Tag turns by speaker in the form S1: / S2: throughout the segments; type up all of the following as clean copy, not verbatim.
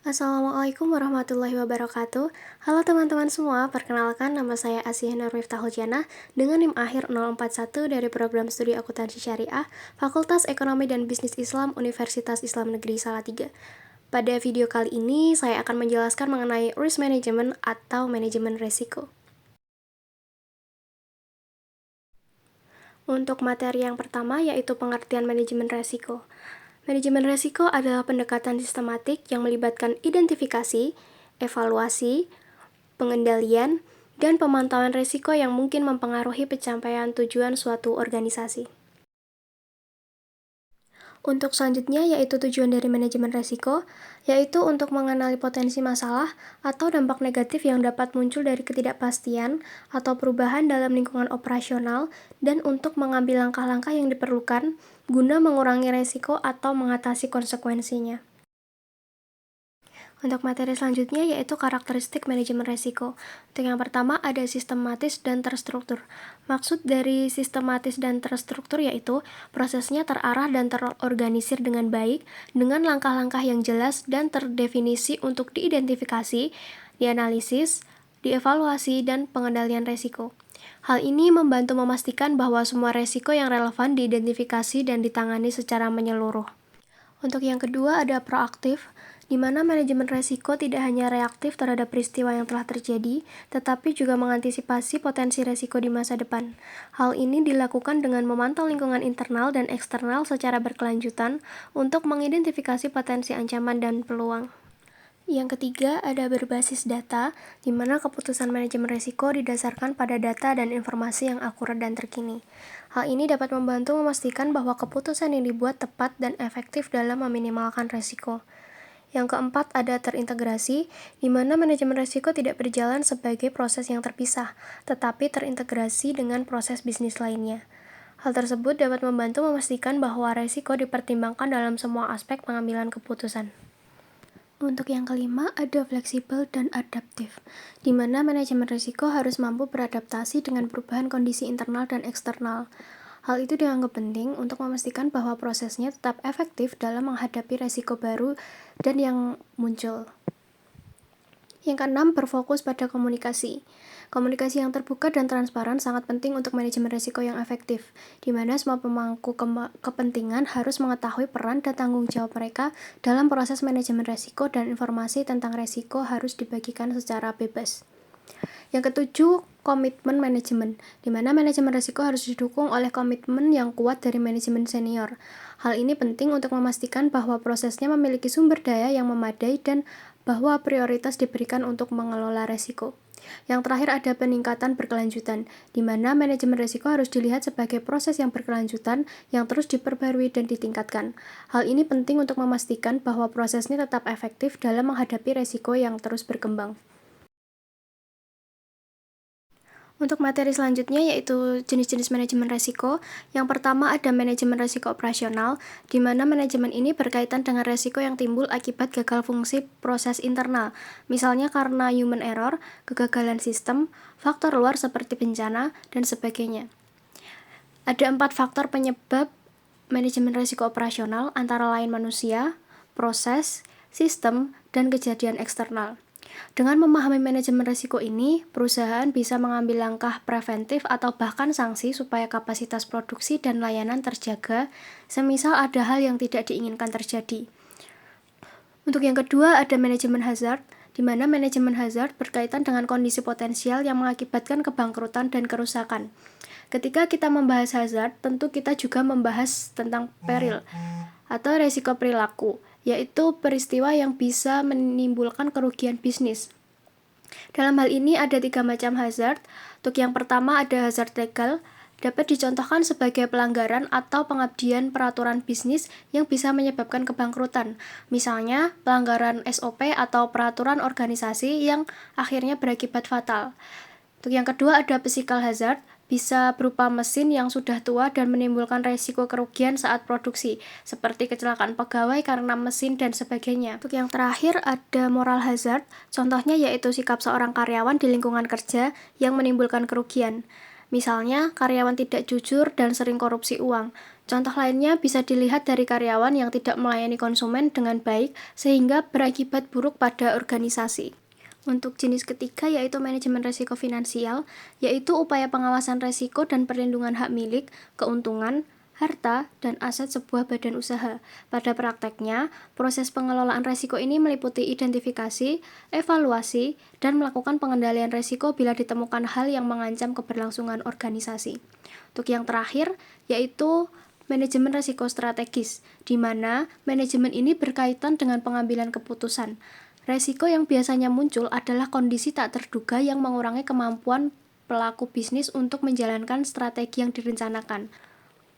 S1: Assalamualaikum warahmatullahi wabarakatuh. Halo teman-teman semua, perkenalkan nama saya Asih Nur Miftahul Janah dengan NIM akhir 041 dari program studi akuntansi syariah Fakultas Ekonomi dan Bisnis Islam Universitas Islam Negeri Salatiga. Pada video kali ini, saya akan menjelaskan mengenai risk management atau manajemen risiko. Untuk materi yang pertama yaitu pengertian manajemen risiko. Manajemen risiko adalah pendekatan sistematik yang melibatkan identifikasi, evaluasi, pengendalian, dan pemantauan risiko yang mungkin mempengaruhi pencapaian tujuan suatu organisasi. Untuk selanjutnya yaitu tujuan dari manajemen risiko, yaitu untuk mengenali potensi masalah atau dampak negatif yang dapat muncul dari ketidakpastian atau perubahan dalam lingkungan operasional dan untuk mengambil langkah-langkah yang diperlukan guna mengurangi risiko atau mengatasi konsekuensinya. Untuk materi selanjutnya yaitu karakteristik manajemen risiko. Untuk yang pertama ada sistematis dan terstruktur. Maksud dari sistematis dan terstruktur yaitu prosesnya terarah dan terorganisir dengan baik, dengan langkah-langkah yang jelas dan terdefinisi untuk diidentifikasi, dianalisis, dievaluasi, dan pengendalian risiko. Hal ini membantu memastikan bahwa semua risiko yang relevan diidentifikasi dan ditangani secara menyeluruh. Untuk yang kedua ada proaktif, di mana manajemen risiko tidak hanya reaktif terhadap peristiwa yang telah terjadi, tetapi juga mengantisipasi potensi risiko di masa depan. Hal ini dilakukan dengan memantau lingkungan internal dan eksternal secara berkelanjutan untuk mengidentifikasi potensi ancaman dan peluang. Yang ketiga ada berbasis data, di mana keputusan manajemen risiko didasarkan pada data dan informasi yang akurat dan terkini. Hal ini dapat membantu memastikan bahwa keputusan yang dibuat tepat dan efektif dalam meminimalkan risiko. Yang keempat ada terintegrasi, di mana manajemen risiko tidak berjalan sebagai proses yang terpisah, tetapi terintegrasi dengan proses bisnis lainnya. Hal tersebut dapat membantu memastikan bahwa risiko dipertimbangkan dalam semua aspek pengambilan keputusan. Untuk yang kelima, ada fleksibel dan adaptif, di mana manajemen risiko harus mampu beradaptasi dengan perubahan kondisi internal dan eksternal. Hal itu dianggap penting untuk memastikan bahwa prosesnya tetap efektif dalam menghadapi risiko baru dan yang muncul. Yang keenam, berfokus pada komunikasi. Komunikasi yang terbuka dan transparan sangat penting untuk manajemen risiko yang efektif, di mana semua pemangku kepentingan harus mengetahui peran dan tanggung jawab mereka dalam proses manajemen risiko dan informasi tentang risiko harus dibagikan secara bebas. Yang ketujuh, komitmen manajemen, di mana manajemen risiko harus didukung oleh komitmen yang kuat dari manajemen senior. Hal ini penting untuk memastikan bahwa prosesnya memiliki sumber daya yang memadai dan bahwa prioritas diberikan untuk mengelola risiko. Yang terakhir ada peningkatan berkelanjutan, di mana manajemen risiko harus dilihat sebagai proses yang berkelanjutan yang terus diperbarui dan ditingkatkan. Hal ini penting untuk memastikan bahwa prosesnya tetap efektif dalam menghadapi risiko yang terus berkembang. Untuk materi selanjutnya yaitu jenis-jenis manajemen risiko. Yang pertama ada manajemen risiko operasional, di mana manajemen ini berkaitan dengan risiko yang timbul akibat gagal fungsi proses internal, misalnya karena human error, kegagalan sistem, faktor luar seperti bencana, dan sebagainya. Ada 4 faktor penyebab manajemen risiko operasional, antara lain manusia, proses, sistem, dan kejadian eksternal. Dengan memahami manajemen risiko ini, perusahaan bisa mengambil langkah preventif atau bahkan sanksi supaya kapasitas produksi dan layanan terjaga, semisal ada hal yang tidak diinginkan terjadi. Untuk yang kedua, ada manajemen hazard, di mana manajemen hazard berkaitan dengan kondisi potensial yang mengakibatkan kebangkrutan dan kerusakan. Ketika kita membahas hazard, tentu kita juga membahas tentang peril atau risiko perilaku, yaitu peristiwa yang bisa menimbulkan kerugian bisnis. Dalam hal ini ada 3 macam hazard. Untuk yang pertama ada hazard legal, dapat dicontohkan sebagai pelanggaran atau pengabdian peraturan bisnis yang bisa menyebabkan kebangkrutan. Misalnya, pelanggaran SOP atau peraturan organisasi yang akhirnya berakibat fatal. Untuk yang kedua ada physical hazard, bisa berupa mesin yang sudah tua dan menimbulkan risiko kerugian saat produksi, seperti kecelakaan pegawai karena mesin dan sebagainya. Untuk yang terakhir ada moral hazard, contohnya yaitu sikap seorang karyawan di lingkungan kerja yang menimbulkan kerugian. Misalnya, karyawan tidak jujur dan sering korupsi uang. Contoh lainnya bisa dilihat dari karyawan yang tidak melayani konsumen dengan baik sehingga berakibat buruk pada organisasi. Untuk jenis ketiga yaitu manajemen risiko finansial, yaitu upaya pengawasan risiko dan perlindungan hak milik, keuntungan, harta, dan aset sebuah badan usaha. Pada prakteknya, proses pengelolaan risiko ini meliputi identifikasi, evaluasi, dan melakukan pengendalian risiko bila ditemukan hal yang mengancam keberlangsungan organisasi. Untuk yang terakhir, yaitu manajemen risiko strategis, di mana manajemen ini berkaitan dengan pengambilan keputusan. Resiko yang biasanya muncul adalah kondisi tak terduga yang mengurangi kemampuan pelaku bisnis untuk menjalankan strategi yang direncanakan.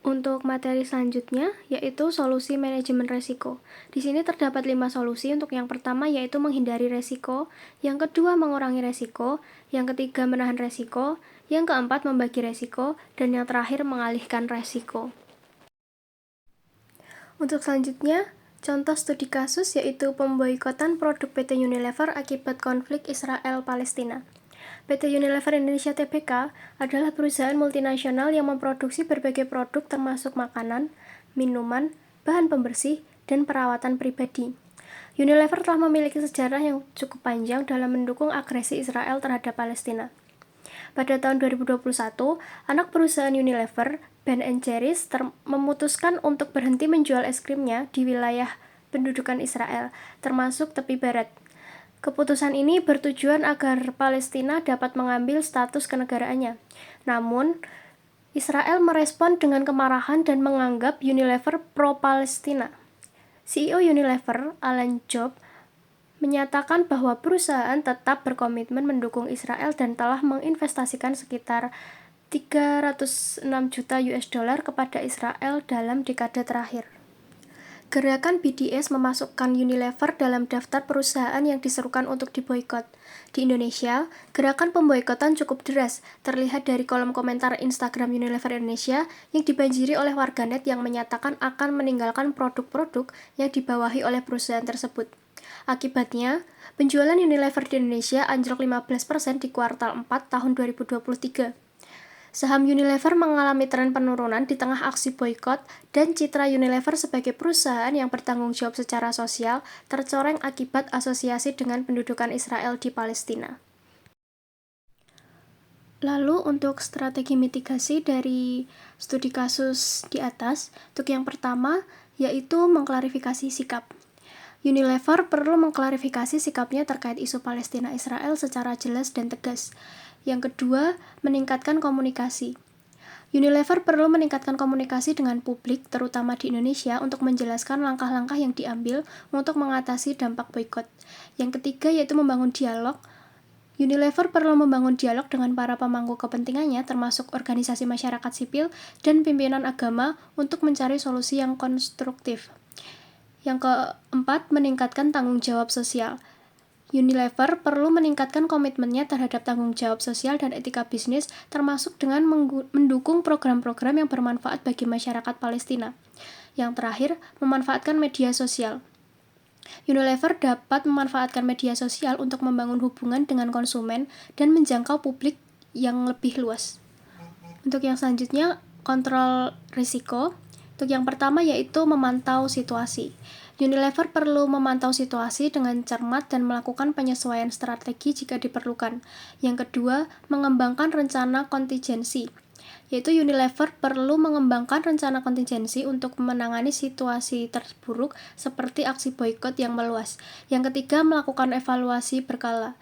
S1: Untuk materi selanjutnya, yaitu solusi manajemen resiko. Di sini terdapat 5 solusi. Untuk yang pertama yaitu menghindari resiko, yang kedua mengurangi resiko, yang ketiga menahan resiko, yang keempat membagi resiko, dan yang terakhir mengalihkan resiko. Untuk selanjutnya, contoh studi kasus yaitu pemboikotan produk PT Unilever akibat konflik Israel-Palestina. PT Unilever Indonesia Tbk adalah perusahaan multinasional yang memproduksi berbagai produk termasuk makanan, minuman, bahan pembersih, dan perawatan pribadi. Unilever telah memiliki sejarah yang cukup panjang dalam mendukung agresi Israel terhadap Palestina. Pada tahun 2021, anak perusahaan Unilever, Ben & Jerry's, memutuskan untuk berhenti menjual es krimnya di wilayah pendudukan Israel, termasuk tepi barat. Keputusan ini bertujuan agar Palestina dapat mengambil status kenegaraannya. Namun, Israel merespon dengan kemarahan dan menganggap Unilever pro-Palestina. CEO Unilever, Alan Job, menyatakan bahwa perusahaan tetap berkomitmen mendukung Israel dan telah menginvestasikan sekitar 306 juta US dollar kepada Israel dalam dekade terakhir. Gerakan BDS memasukkan Unilever dalam daftar perusahaan yang diserukan untuk diboikot. Di Indonesia, gerakan pemboikotan cukup deras, terlihat dari kolom komentar Instagram Unilever Indonesia yang dibanjiri oleh warganet yang menyatakan akan meninggalkan produk-produk yang dibawahi oleh perusahaan tersebut. Akibatnya, penjualan Unilever di Indonesia anjlok 15% di kuartal 4 tahun 2023. Saham Unilever mengalami tren penurunan di tengah aksi boikot dan citra Unilever sebagai perusahaan yang bertanggung jawab secara sosial tercoreng akibat asosiasi dengan pendudukan Israel di Palestina. Lalu untuk strategi mitigasi dari studi kasus di atas, untuk yang pertama yaitu mengklarifikasi sikap. Unilever perlu mengklarifikasi sikapnya terkait isu Palestina-Israel secara jelas dan tegas. Yang kedua, meningkatkan komunikasi. Unilever perlu meningkatkan komunikasi dengan publik, terutama di Indonesia, untuk menjelaskan langkah-langkah yang diambil untuk mengatasi dampak boikot. Yang ketiga yaitu membangun dialog. Unilever perlu membangun dialog dengan para pemangku kepentingannya, termasuk organisasi masyarakat sipil dan pimpinan agama, untuk mencari solusi yang konstruktif. Yang keempat, meningkatkan tanggung jawab sosial. Unilever perlu meningkatkan komitmennya terhadap tanggung jawab sosial dan etika bisnis, termasuk dengan mendukung program-program yang bermanfaat bagi masyarakat Palestina. Yang terakhir, memanfaatkan media sosial. Unilever dapat memanfaatkan media sosial untuk membangun hubungan dengan konsumen dan menjangkau publik yang lebih luas. Untuk yang selanjutnya, kontrol risiko. Untuk yang pertama yaitu memantau situasi. Unilever perlu memantau situasi dengan cermat dan melakukan penyesuaian strategi jika diperlukan. Yang kedua, mengembangkan rencana kontingensi. Yaitu Unilever perlu mengembangkan rencana kontingensi untuk menangani situasi terburuk seperti aksi boikot yang meluas. Yang ketiga, melakukan evaluasi berkala.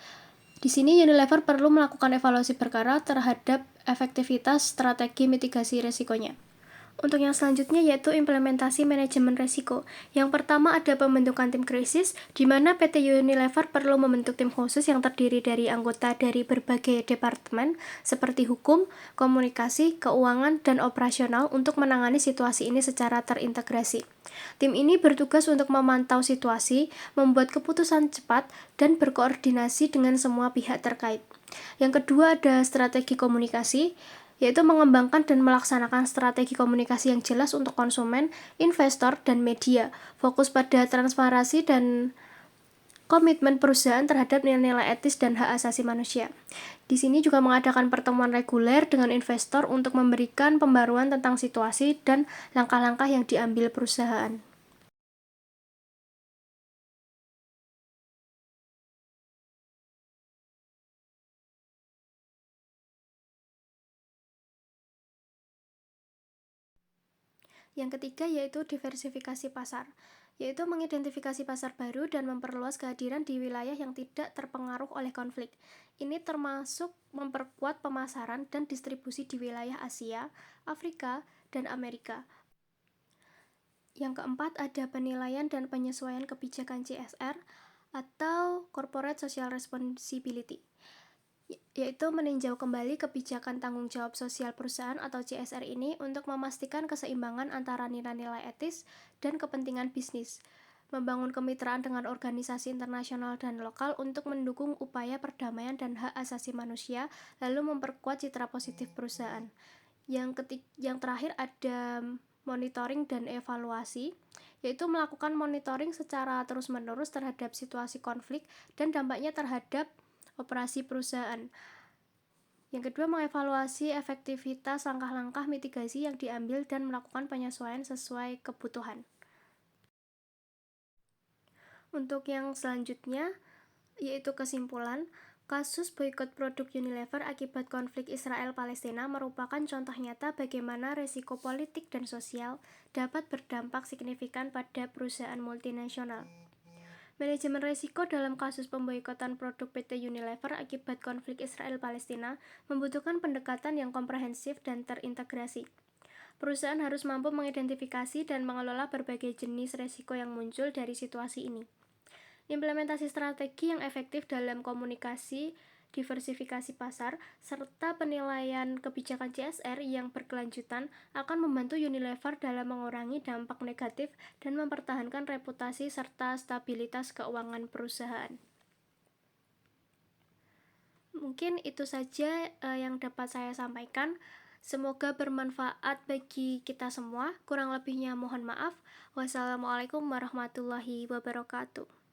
S1: Di sini Unilever perlu melakukan evaluasi berkala terhadap efektivitas strategi mitigasi risikonya. Untuk yang selanjutnya yaitu implementasi manajemen risiko. Yang pertama ada pembentukan tim krisis, di mana PT Unilever perlu membentuk tim khusus yang terdiri dari anggota dari berbagai departemen seperti hukum, komunikasi, keuangan, dan operasional untuk menangani situasi ini secara terintegrasi. Tim ini bertugas untuk memantau situasi, membuat keputusan cepat, dan berkoordinasi dengan semua pihak terkait. Yang kedua ada strategi komunikasi, yaitu mengembangkan dan melaksanakan strategi komunikasi yang jelas untuk konsumen, investor, dan media. Fokus pada transparansi dan komitmen perusahaan terhadap nilai-nilai etis dan hak asasi manusia. Di sini juga mengadakan pertemuan reguler dengan investor untuk memberikan pembaruan tentang situasi dan langkah-langkah yang diambil perusahaan. Yang ketiga yaitu diversifikasi pasar, yaitu mengidentifikasi pasar baru dan memperluas kehadiran di wilayah yang tidak terpengaruh oleh konflik. Ini termasuk memperkuat pemasaran dan distribusi di wilayah Asia, Afrika, dan Amerika. Yang keempat ada penilaian dan penyesuaian kebijakan CSR atau Corporate Social Responsibility, yaitu meninjau kembali kebijakan tanggung jawab sosial perusahaan atau CSR ini untuk memastikan keseimbangan antara nilai-nilai etis dan kepentingan bisnis, membangun kemitraan dengan organisasi internasional dan lokal untuk mendukung upaya perdamaian dan hak asasi manusia, lalu memperkuat citra positif perusahaan. Yang terakhir ada monitoring dan evaluasi, yaitu melakukan monitoring secara terus-menerus terhadap situasi konflik dan dampaknya terhadap operasi perusahaan. Yang kedua, mengevaluasi efektivitas langkah-langkah mitigasi yang diambil dan melakukan penyesuaian sesuai kebutuhan. Untuk yang selanjutnya, yaitu kesimpulan, kasus boikot produk Unilever akibat konflik Israel-Palestina merupakan contoh nyata bagaimana resiko politik dan sosial dapat berdampak signifikan pada perusahaan multinasional. Manajemen risiko dalam kasus pemboikotan produk PT Unilever akibat konflik Israel-Palestina membutuhkan pendekatan yang komprehensif dan terintegrasi. Perusahaan harus mampu mengidentifikasi dan mengelola berbagai jenis risiko yang muncul dari situasi ini. Implementasi strategi yang efektif dalam komunikasi, diversifikasi pasar, serta penilaian kebijakan CSR yang berkelanjutan akan membantu Unilever dalam mengurangi dampak negatif dan mempertahankan reputasi serta stabilitas keuangan perusahaan. Mungkin itu saja yang dapat saya sampaikan. Semoga bermanfaat bagi kita semua. Kurang lebihnya mohon maaf. Wassalamualaikum warahmatullahi wabarakatuh.